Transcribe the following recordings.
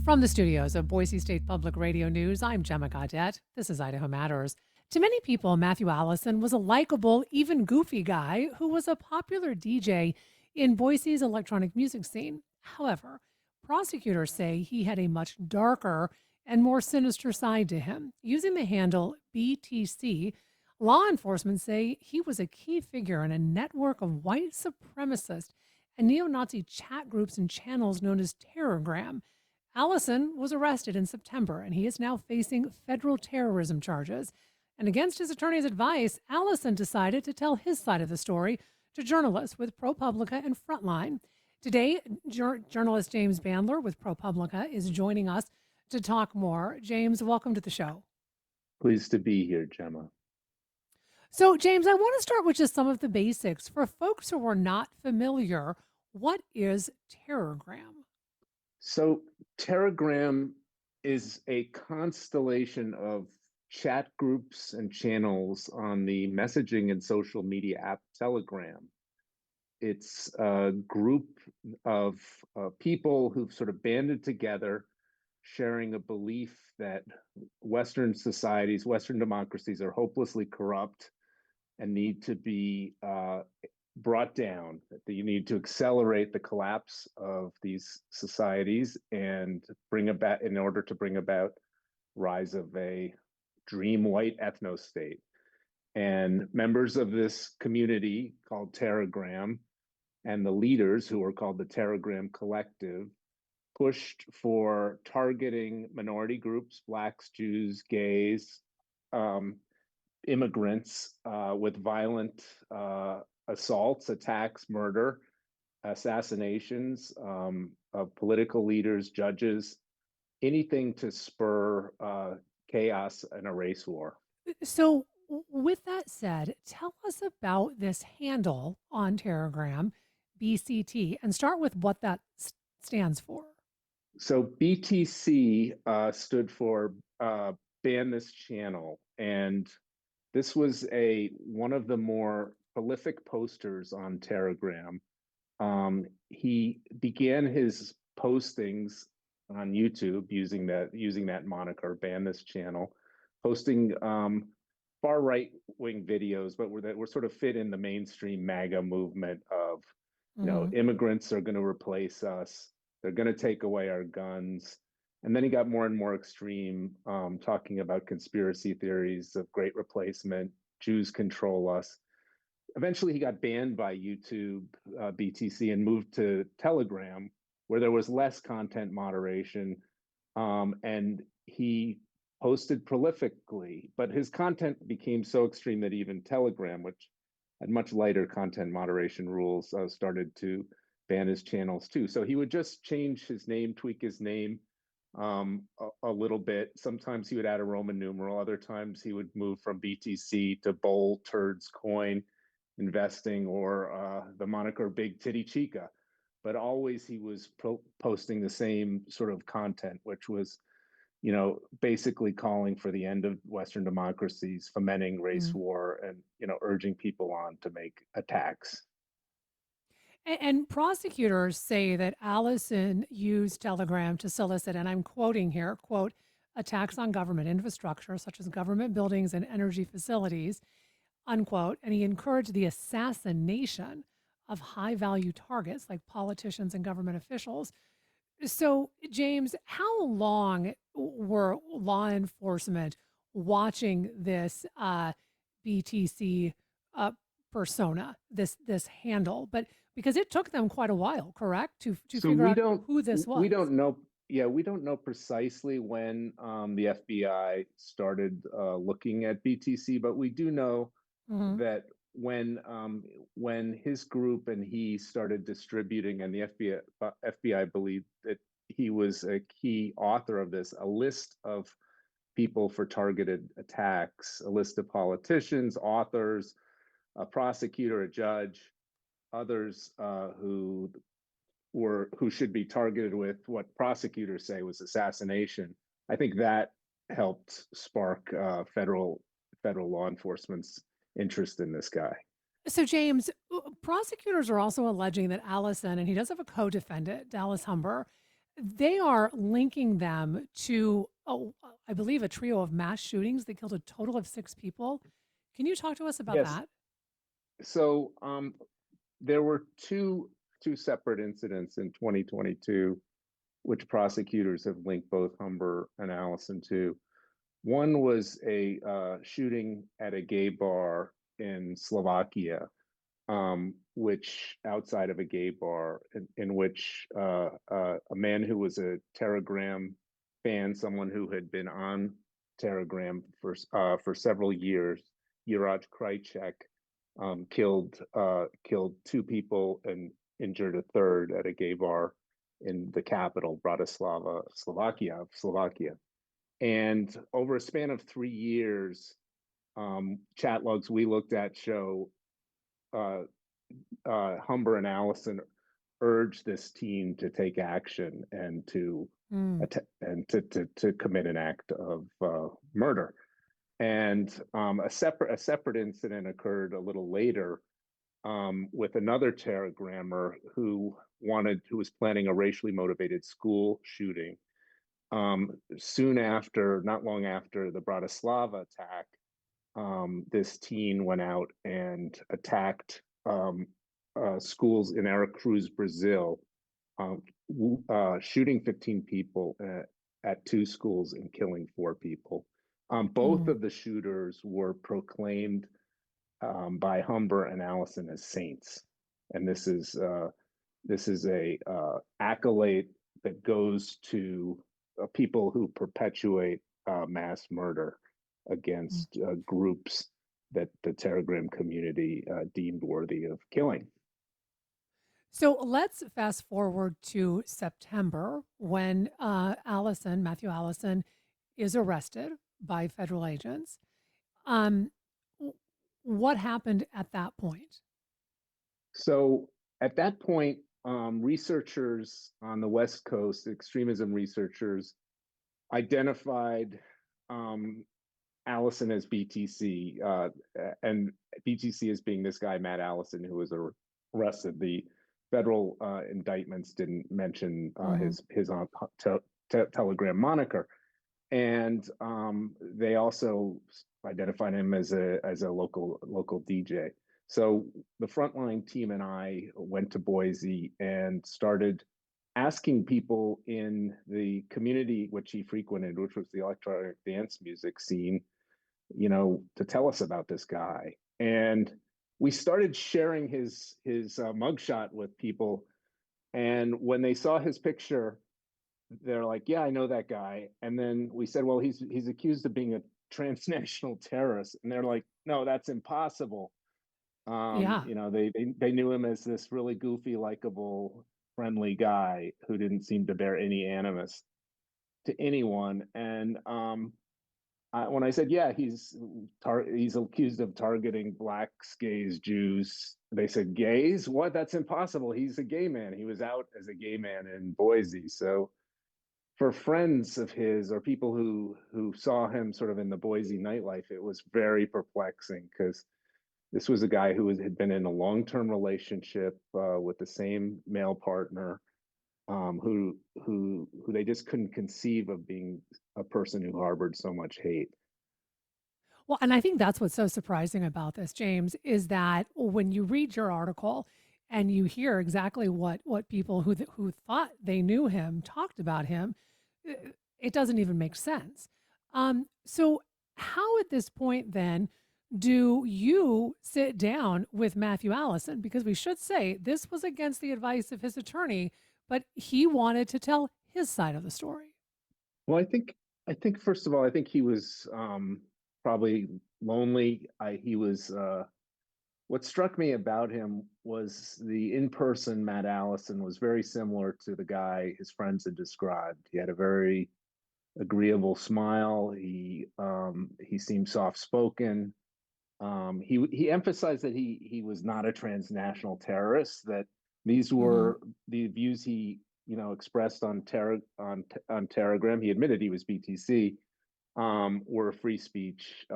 From the studios of Boise State Public Radio News, I'm Gemma Gaudette. This is Idaho Matters. To many people, Matthew Allison was a likable, even goofy guy who was a popular DJ in Boise's electronic music scene. However, prosecutors say he had a much darker and more sinister side to him. Using the handle BTC, law enforcement say he was a key figure in a network of white supremacist and neo Nazi chat groups and channels known as Terrorgram. Allison was arrested in September, and he is now facing federal terrorism charges. And against his attorney's advice, Allison decided to tell his side of the story to journalists with ProPublica and Frontline. Today, journalist James Bandler with ProPublica is joining us to talk more. James, welcome to the show. Pleased to be here, Gemma. So, James, I want to start with just some of the basics. For folks who are not familiar, what is Terrorgram? So Telegram is a constellation of chat groups and channels on the messaging and social media app Telegram. It's a group of people who've sort of banded together, sharing a belief that Western societies, Western democracies are hopelessly corrupt and need to be brought down, that you need to accelerate the collapse of these societies and bring about, in order to bring about rise of a dream white ethno state. And members of this community called Terragram and the leaders, who are called the Terragram Collective, pushed for targeting minority groups, Blacks, Jews, gays, immigrants, with violent assaults, attacks, murder, assassinations of political leaders, judges, anything to spur chaos and a race war. So, with that said, tell us about this handle on Terragram, BCT, and start with what that stands for. So BTC stood for ban this channel, and this was one of the more prolific posters on Telegram. He began his postings on YouTube using that moniker, ban this channel, posting far right wing videos, but that were sort of fit in the mainstream MAGA movement of, immigrants are going to replace us, they're going to take away our guns. And then he got more and more extreme, talking about conspiracy theories of great replacement, Jews control us. Eventually, he got banned by YouTube, BTC, and moved to Telegram, where there was less content moderation. And he posted prolifically, but his content became so extreme that even Telegram, which had much lighter content moderation rules, started to ban his channels too. So he would just change his name, tweak his name a little bit. Sometimes he would add a Roman numeral. Other times he would move from BTC to Bull Turds Coin Investing, or the moniker Big Titty Chica. But always he was posting the same sort of content, which was, basically calling for the end of Western democracies, fomenting race war, and, urging people on to make attacks. And prosecutors say that Allison used Telegram to solicit, and I'm quoting here, quote, attacks on government infrastructure, such as government buildings and energy facilities, unquote. And he encouraged the assassination of high value targets like politicians and government officials. So, James, how long were law enforcement watching this BTC persona, this handle? But because it took them quite a while, correct, to figure out who this was. We don't know. Yeah, we don't know precisely when the FBI started looking at BTC, but we do know that when his group and he started distributing, and the FBI believed that he was a key author of this, a list of people for targeted attacks, a list of politicians, authors, a prosecutor, a judge, others who should be targeted with what prosecutors say was assassination. I think that helped spark federal law enforcement's interest in this guy. So, James, prosecutors are also alleging that Allison, and he does have a co-defendant, Dallas Humber, They are linking them to, oh, I believe a trio of mass shootings that killed a total of 6 people. Can you talk to us about Yes. that? So there were two separate incidents in 2022, which prosecutors have linked both Humber and Allison to. One was a shooting at a gay bar in Slovakia, which outside of a gay bar, in which a man who was a Telegram fan, someone who had been on Telegram for several years, Juraj Krajcek, killed two people and injured a third at a gay bar in the capital, Bratislava, Slovakia. And over a span of 3 years, chat logs we looked at show uh, Humber and Allison urged this team to take action and Mm, to commit an act of murder. And a separate incident occurred a little later with another telegrammer who was planning a racially motivated school shooting. Not long after the Bratislava attack, this teen went out and attacked schools in Aracruz, Brazil, um, shooting 15 people at two schools and killing 4 people. Both mm. of the shooters were proclaimed by Humber and Allison as saints, and this is a accolade that goes to people who perpetuate mass murder Mm. against groups that the Telegram community deemed worthy of killing. So let's fast forward to September when Matthew Allison, is arrested by federal agents. Um, what happened at that point? So at that point, researchers on the West Coast, extremism researchers, identified Allison as BTC, and BTC as being this guy, Matt Allison, who was arrested. The federal indictments didn't mention Hmm. his on Telegram moniker, and they also identified him as a local DJ. So the frontline team and I went to Boise and started asking people in the community which he frequented, which was the electronic dance music scene, to tell us about this guy. And we started sharing his mugshot with people. And when they saw his picture, they're like, "Yeah, I know that guy." And then we said, "Well, he's accused of being a transnational terrorist," and they're like, "No, that's impossible." Yeah. They knew him as this really goofy, likable, friendly guy who didn't seem to bear any animus to anyone. And when I said, "Yeah, he's accused of targeting blacks, gays, Jews," they said, "Gays? What? That's impossible. He's a gay man. He was out as a gay man in Boise." So for friends of his or people who saw him sort of in the Boise nightlife, it was very perplexing because this was a guy who had been in a long-term relationship with the same male partner, who they just couldn't conceive of being a person who harbored so much hate. Well, and I think that's what's so surprising about this, James, is that when you read your article and you hear exactly what people who thought they knew him talked about him, uh, it doesn't even make sense. So how at this point then do you sit down with Matthew Allison? Because we should say this was against the advice of his attorney, but he wanted to tell his side of the story. Well, I think first of all, I think he was probably lonely. He was. What struck me about him was the in-person Matt Allison was very similar to the guy his friends had described. He had a very agreeable smile. He seemed soft-spoken. He emphasized that he was not a transnational terrorist. That these Hmm. were the views he expressed on Telegram. He admitted he was BTC, were free speech,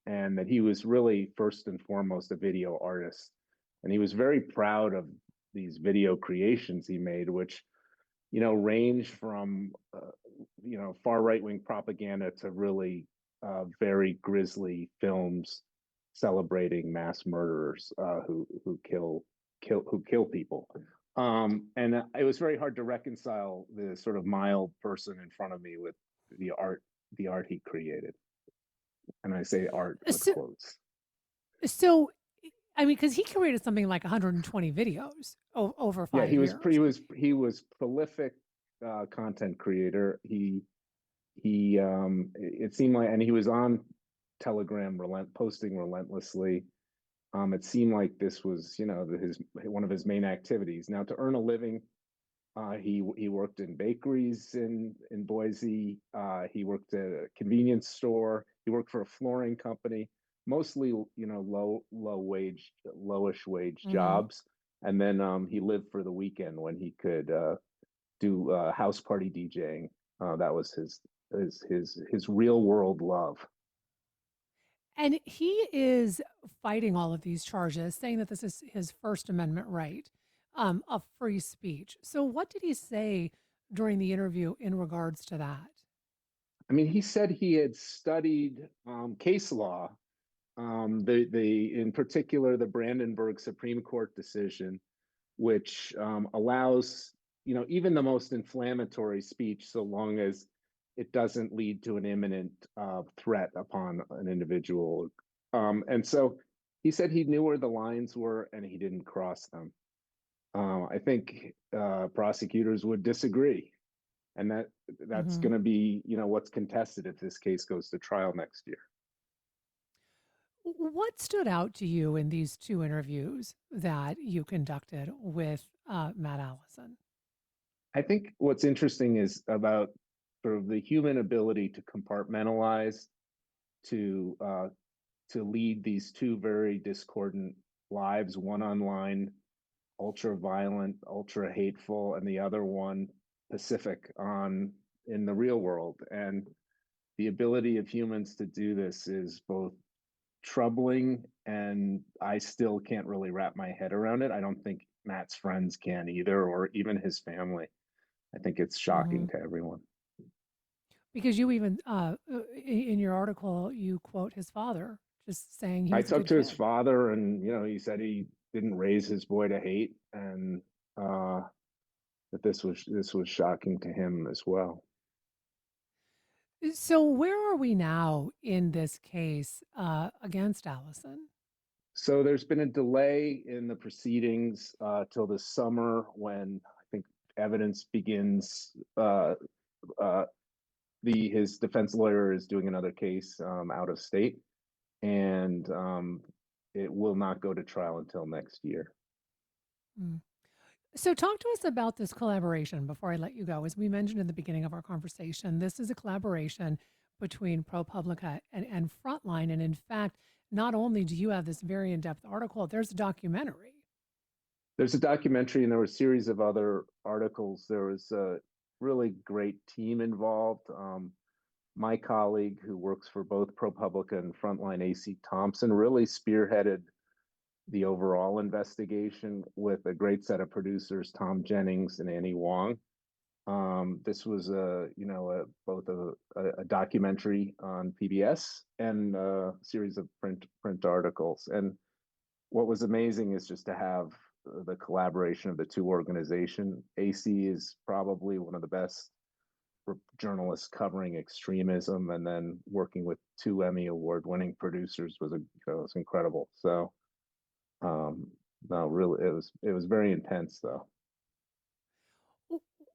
and that he was really first and foremost a video artist, and he was very proud of these video creations he made, which range from far right-wing propaganda to really very grisly films celebrating mass murderers who kill people. And it was very hard to reconcile the sort of mild person in front of me with the art he created. And I say art with So, quotes. so I mean, because he created something like 120 videos over Yeah, 5 years. he was prolific content creator. It seemed like, and he was on Telegram, posting relentlessly. It seemed like this was, his one of his main activities. Now, to earn a living, he worked in bakeries in Boise. He worked at a convenience store. He worked for a flooring company, mostly lowish wage Mm-hmm. jobs. And then he lived for the weekend when he could do house party DJing. That was his real world love. And he is fighting all of these charges, saying that this is his First Amendment right of free speech. So, what did he say during the interview in regards to that? I mean, he said he had studied case law, in particular the Brandenburg Supreme Court decision, which allows even the most inflammatory speech, so long as it doesn't lead to an imminent threat upon an individual. And so he said he knew where the lines were and he didn't cross them. I think prosecutors would disagree, and that's Mm-hmm. going to be what's contested if this case goes to trial next year. What stood out to you in these two interviews that you conducted with Matt Allison? I think what's interesting is about sort of the human ability to compartmentalize, to lead these two very discordant lives, one online, ultra violent, ultra hateful, and the other one pacific in the real world. And the ability of humans to do this is both troubling, and I still can't really wrap my head around it. I don't think Matt's friends can either, or even his family. I think it's Mm-hmm. shocking to everyone. Because you even, in your article, you quote his father, just saying he I was a talked good to his kid. father, and he said he didn't raise his boy to hate, and that this was shocking to him as well. So, where are we now in this case against Allison? So there's been a delay in the proceedings till this summer, when I think evidence begins. Uh, his defense lawyer is doing another case out of state, and it will not go to trial until next year. Mm. So, talk to us about this collaboration before I let you go. As we mentioned in the beginning of our conversation, this is a collaboration between ProPublica and Frontline. And in fact, not only do you have this very in depth article, there's a documentary. There's a documentary, and there were a series of other articles. There was a really great team involved. My colleague, who works for both ProPublica and Frontline, AC Thompson, really spearheaded the overall investigation with a great set of producers, Tom Jennings and Annie Wong. This was both a documentary on PBS and a series of print articles. And what was amazing is just to have the collaboration of the two organizations. AC is probably one of the best journalists covering extremism, and then working with two Emmy award-winning producers was incredible. So no, really, it was very intense, though.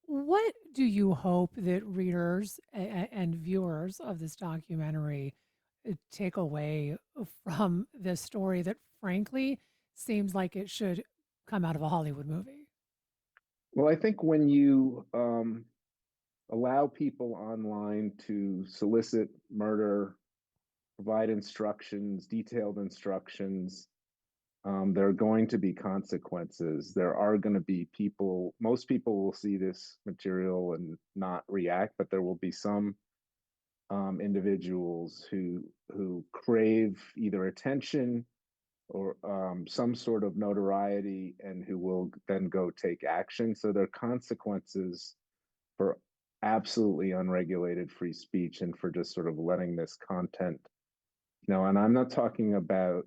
What do you hope that readers and viewers of this documentary take away from this story that, frankly, seems like it should come out of a Hollywood movie? Well, I think when you allow people online to solicit murder, provide instructions, detailed instructions, there are going to be consequences. There are going to be people, most people will see this material and not react, but there will be some individuals who crave either attention or some sort of notoriety, and who will then go take action. So there are consequences for absolutely unregulated free speech and for just sort of letting this content, and I'm not talking about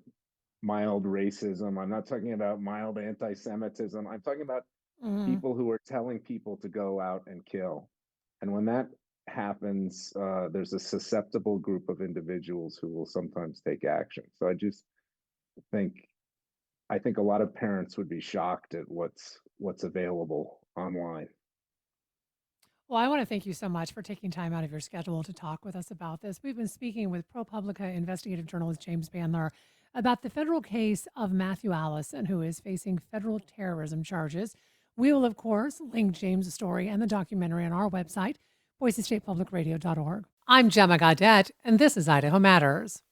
mild racism. I'm not talking about mild anti-Semitism. I'm talking about Mhm. people who are telling people to go out and kill. And when that happens, there's a susceptible group of individuals who will sometimes take action. So think I think a lot of parents would be shocked at what's available online. Well, I want to thank you so much for taking time out of your schedule to talk with us about this. We've been speaking with ProPublica investigative journalist James Bandler about the federal case of Matthew Allison, who is facing federal terrorism charges. We will, of course, link James' story and the documentary on our website, boisestatepublicradio.org. I'm Gemma Gaudette, and this is Idaho Matters.